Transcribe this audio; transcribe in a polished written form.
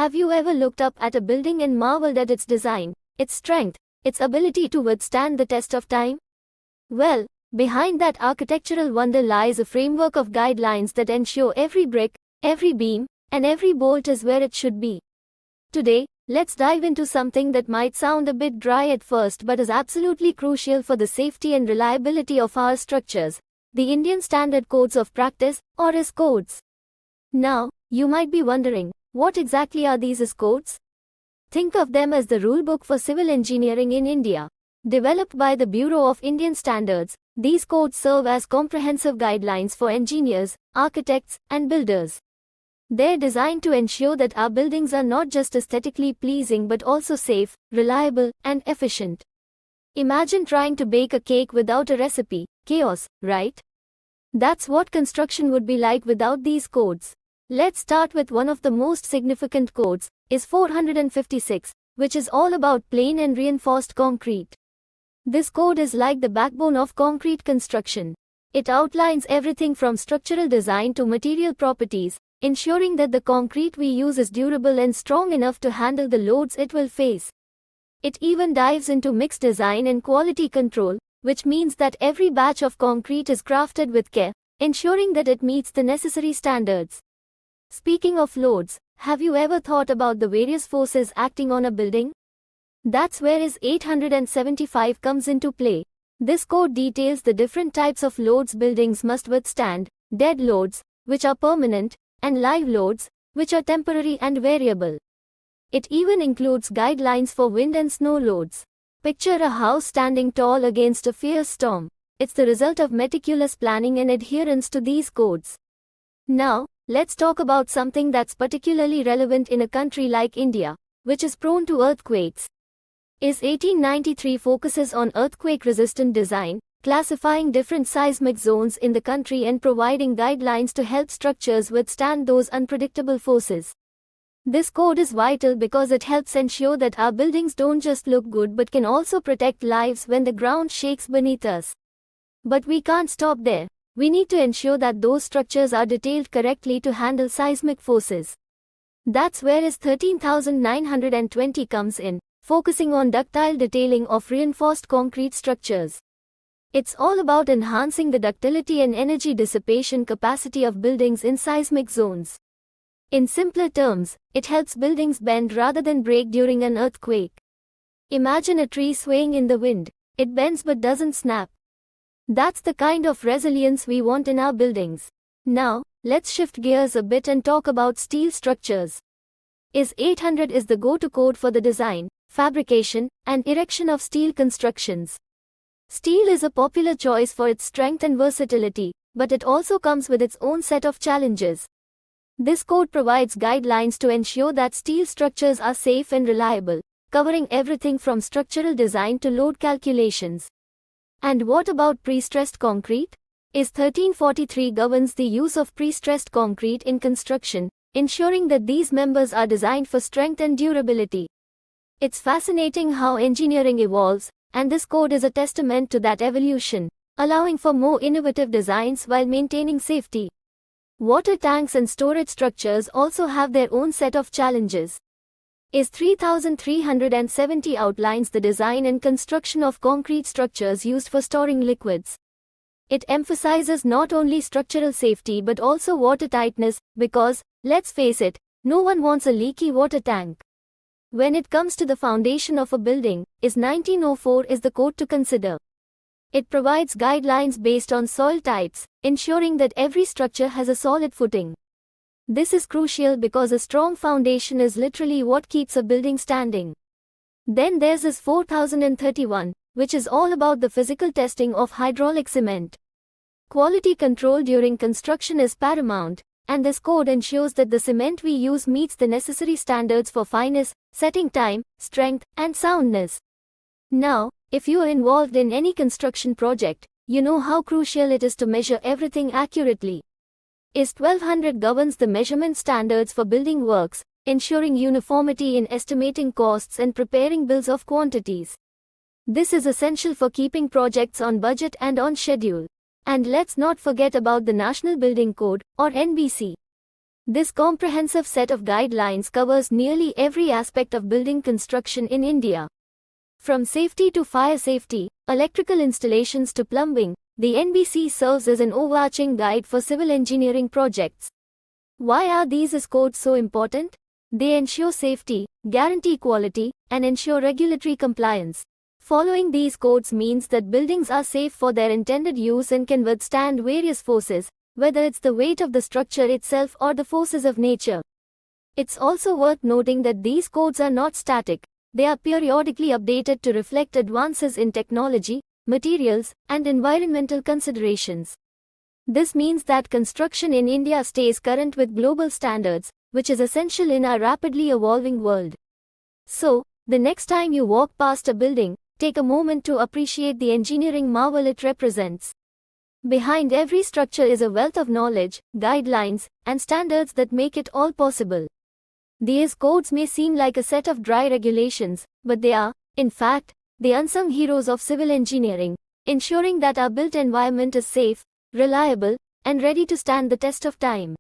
Have you ever looked up at a building and marveled at its design, its strength, its ability to withstand the test of time? Well, behind that architectural wonder lies a framework of guidelines that ensure every brick, every beam, and every bolt is where it should be. Today, let's dive into something that might sound a bit dry at first but is absolutely crucial for the safety and reliability of our structures: the Indian Standard Codes of Practice, or IS codes. Now, you might be wondering, what exactly are these IS codes? Think of them as the rulebook for civil engineering in India. Developed by the Bureau of Indian Standards, these codes serve as comprehensive guidelines for engineers, architects, and builders. They're designed to ensure that our buildings are not just aesthetically pleasing but also safe, reliable, and efficient. Imagine trying to bake a cake without a recipe. Chaos, right? That's what construction would be like without these codes. Let's start with one of the most significant codes, IS 456, which is all about plain and reinforced concrete. This code is like the backbone of concrete construction. It outlines everything from structural design to material properties, ensuring that the concrete we use is durable and strong enough to handle the loads it will face. It even dives into mixed design and quality control, which means that every batch of concrete is crafted with care, ensuring that it meets the necessary standards. Speaking of loads, have you ever thought about the various forces acting on a building? That's where IS 875 comes into play. This code details the different types of loads buildings must withstand: dead loads, which are permanent, and live loads, which are temporary and variable. It even includes guidelines for wind and snow loads. Picture a house standing tall against a fierce storm. It's the result of meticulous planning and adherence to these codes. Now, let's talk about something that's particularly relevant in a country like India, which is prone to earthquakes. IS 1893 focuses on earthquake-resistant design, classifying different seismic zones in the country and providing guidelines to help structures withstand those unpredictable forces. This code is vital because it helps ensure that our buildings don't just look good but can also protect lives when the ground shakes beneath us. But we can't stop there. We need to ensure that those structures are detailed correctly to handle seismic forces. That's where IS 13920 comes in, focusing on ductile detailing of reinforced concrete structures. It's all about enhancing the ductility and energy dissipation capacity of buildings in seismic zones. In simpler terms, it helps buildings bend rather than break during an earthquake. Imagine a tree swaying in the wind. It bends but doesn't snap. That's the kind of resilience we want in our buildings. Now, let's shift gears a bit and talk about steel structures. IS 800 is the go-to code for the design, fabrication, and erection of steel constructions. Steel is a popular choice for its strength and versatility, but it also comes with its own set of challenges. This code provides guidelines to ensure that steel structures are safe and reliable, covering everything from structural design to load calculations. And what about pre-stressed concrete? IS 1343 governs the use of pre-stressed concrete in construction, ensuring that these members are designed for strength and durability. It's fascinating how engineering evolves, and this code is a testament to that evolution, allowing for more innovative designs while maintaining safety. Water tanks and storage structures also have their own set of challenges. IS 3370 outlines the design and construction of concrete structures used for storing liquids. It emphasizes not only structural safety but also watertightness, because, let's face it, no one wants a leaky water tank. When it comes to the foundation of a building, IS 1904 is the code to consider. It provides guidelines based on soil types, ensuring that every structure has a solid footing. This is crucial because a strong foundation is literally what keeps a building standing. Then there's IS 4031, which is all about the physical testing of hydraulic cement. Quality control during construction is paramount, and this code ensures that the cement we use meets the necessary standards for fineness, setting time, strength, and soundness. Now, if you are involved in any construction project, you know how crucial it is to measure everything accurately. IS 1200 governs the measurement standards for building works, ensuring uniformity in estimating costs and preparing bills of quantities. This is essential for keeping projects on budget and on schedule. And let's not forget about the National Building Code, or NBC. This comprehensive set of guidelines covers nearly every aspect of building construction in India. From safety to fire safety, electrical installations to plumbing, the NBC serves as an overarching guide for civil engineering projects. Why are these codes so important? They ensure safety, guarantee quality, and ensure regulatory compliance. Following these codes means that buildings are safe for their intended use and can withstand various forces, whether it's the weight of the structure itself or the forces of nature. It's also worth noting that these codes are not static. They are periodically updated to reflect advances in technology, materials, and environmental considerations. This means that construction in India stays current with global standards, which is essential in our rapidly evolving world. So, the next time you walk past a building, take a moment to appreciate the engineering marvel it represents. Behind every structure is a wealth of knowledge, guidelines, and standards that make it all possible. These codes may seem like a set of dry regulations, but they are, in fact, the unsung heroes of civil engineering, ensuring that our built environment is safe, reliable, and ready to stand the test of time.